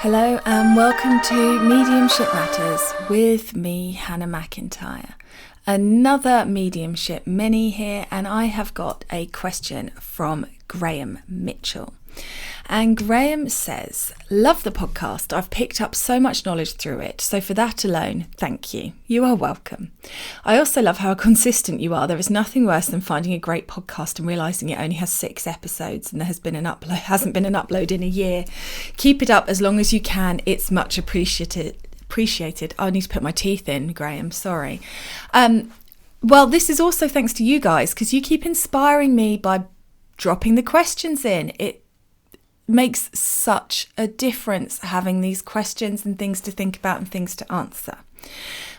Hello and welcome to Mediumship Matters with me, Hannah McIntyre. Another Mediumship mini here, and I have got a question from Graham Mitchell. And Graham says, love the podcast. I've picked up so much knowledge through it. So for that alone, thank you. You are welcome. I also love how consistent you are. There is nothing worse than finding a great podcast and realising it only has 6 episodes and there hasn't been an upload in a year. Keep it up as long as you can. It's much appreciated. I need to put my teeth in, Graham. Sorry. Well, this is also thanks to you guys, because you keep inspiring me by dropping the questions in. It makes such a difference having these questions and things to think about and things to answer.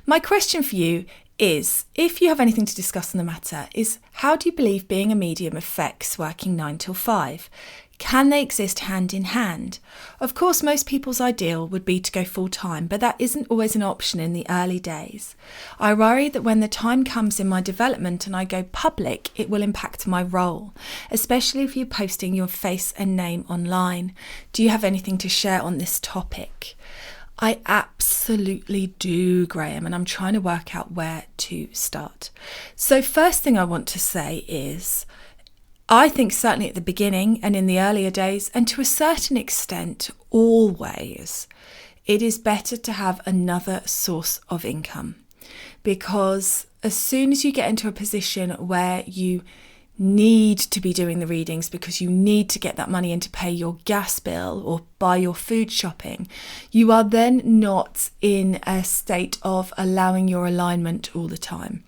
My question for you is, if you have anything to discuss on the matter, is how do you believe being a medium affects working 9 till 5? Can they exist hand in hand? Of course, most people's ideal would be to go full time, but that isn't always an option in the early days. I worry that when the time comes in my development and I go public, it will impact my role, especially if you're posting your face and name online. Do you have anything to share on this topic? I absolutely do, Graham, and I'm trying to work out where to start. So first thing I want to say is, I think certainly at the beginning and in the earlier days, and to a certain extent, always, it is better to have another source of income. Because as soon as you get into a position where you need to be doing the readings because you need to get that money in to pay your gas bill or buy your food shopping, you are then not in a state of allowing your alignment all the time.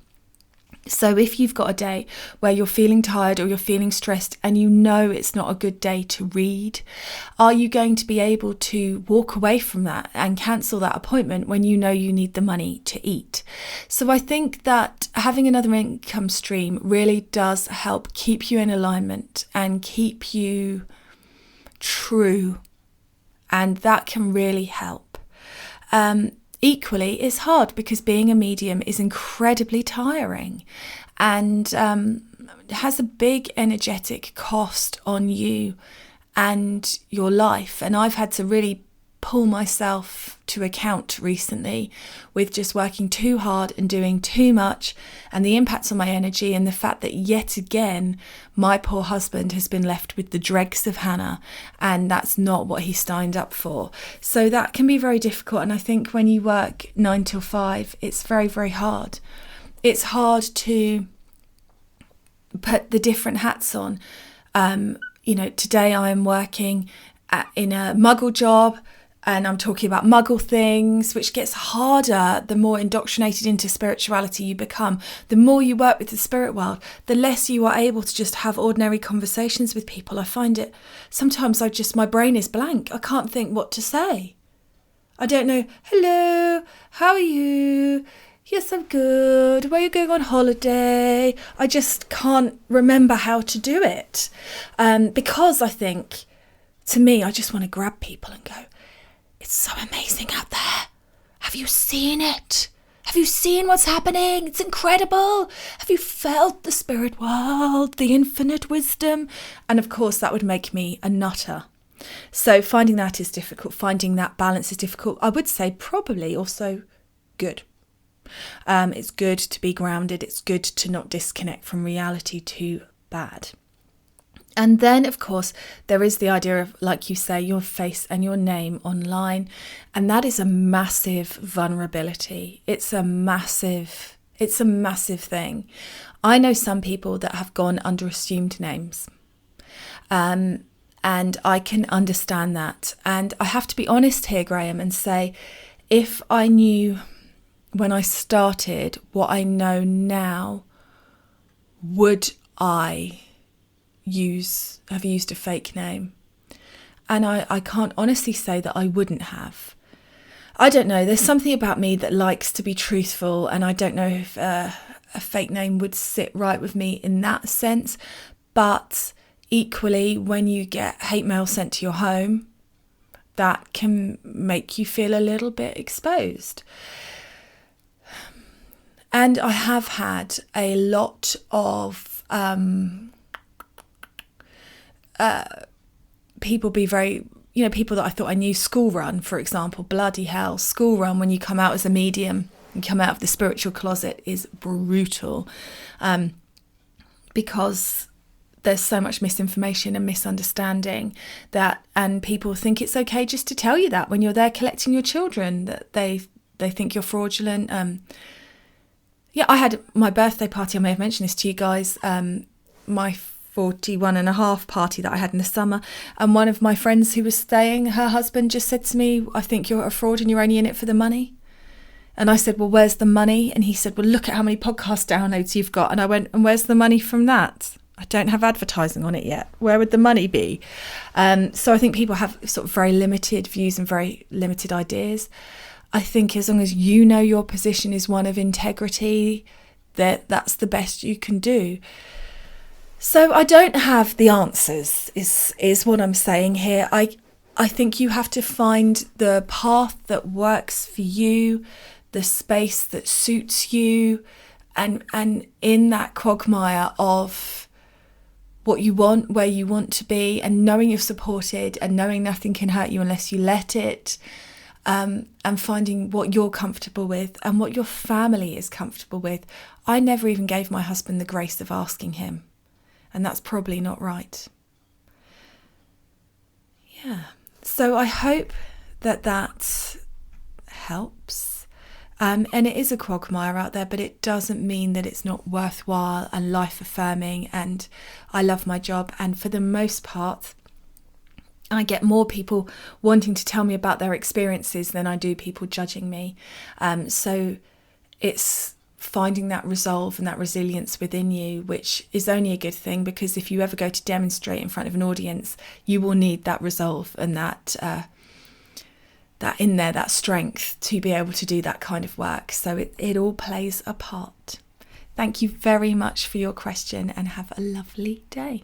So if you've got a day where you're feeling tired or you're feeling stressed and you know it's not a good day to read, are you going to be able to walk away from that and cancel that appointment when you know you need the money to eat? So I think that having another income stream really does help keep you in alignment and keep you true, and that can really help. Equally, it's hard because being a medium is incredibly tiring and has a big energetic cost on you and your life. And I've had to really pull myself to account recently with just working too hard and doing too much, and the impacts on my energy, and the fact that yet again my poor husband has been left with the dregs of Hannah, and that's not what he signed up for. So that can be very difficult, and I think when you work 9 till 5 it's very, very hard. It's hard to put the different hats on. Today I am working in a muggle job, and I'm talking about muggle things, which gets harder the more indoctrinated into spirituality you become. The more you work with the spirit world, the less you are able to just have ordinary conversations with people. I find it, sometimes my brain is blank. I can't think what to say. I don't know, hello, how are you? Yes, I'm good. Where are you going on holiday? I just can't remember how to do it. Because I think, to me, I just want to grab people and go, it's so amazing out there. Have you seen it? Have you seen what's happening? It's incredible. Have you felt the spirit world, the infinite wisdom? And of course, that would make me a nutter. So finding that is difficult. Finding that balance is difficult. I would say probably also good. It's good to be grounded. It's good to not disconnect from reality too bad. And then, of course, there is the idea of, like you say, your face and your name online. And that is a massive vulnerability. It's a massive thing. I know some people that have gone under assumed names. And I can understand that. And I have to be honest here, Graham, and say, if I knew when I started what I know now, would I have used a fake name? And I can't honestly say that I wouldn't have. I don't know, there's something about me that likes to be truthful, and I don't know if a fake name would sit right with me in that sense. But equally, when you get hate mail sent to your home, that can make you feel a little bit exposed. And I have had a lot of people be very people that I thought I knew, school run, for example, bloody hell, school run when you come out as a medium and come out of the spiritual closet is brutal, because there's so much misinformation and misunderstanding and people think it's okay just to tell you that when you're there collecting your children, that they think you're fraudulent. I had my birthday party, I may have mentioned this to you guys, my 41 and a half party that I had in the summer, and one of my friends who was staying, her husband just said to me, I think you're a fraud and you're only in it for the money. And I said, well, where's the money? And he said, well, look at how many podcast downloads you've got. And I went, and where's the money from that? I don't have advertising on it yet. Where would the money be? So I think people have sort of very limited views and very limited ideas. I think as long as you know your position is one of integrity, that's the best you can do. So I don't have the answers, is what I'm saying here. I think you have to find the path that works for you, the space that suits you, and in that quagmire of what you want, where you want to be, and knowing you're supported and knowing nothing can hurt you unless you let it, and finding what you're comfortable with and what your family is comfortable with. I never even gave my husband the grace of asking him. And that's probably not right. Yeah. So I hope that helps. And it is a quagmire out there, but it doesn't mean that it's not worthwhile and life-affirming. And I love my job. And for the most part, I get more people wanting to tell me about their experiences than I do people judging me. So it's finding that resolve and that resilience within you, which is only a good thing, because if you ever go to demonstrate in front of an audience, you will need that resolve and that strength to be able to do that kind of work. So it all plays a part. Thank you very much for your question and have a lovely day.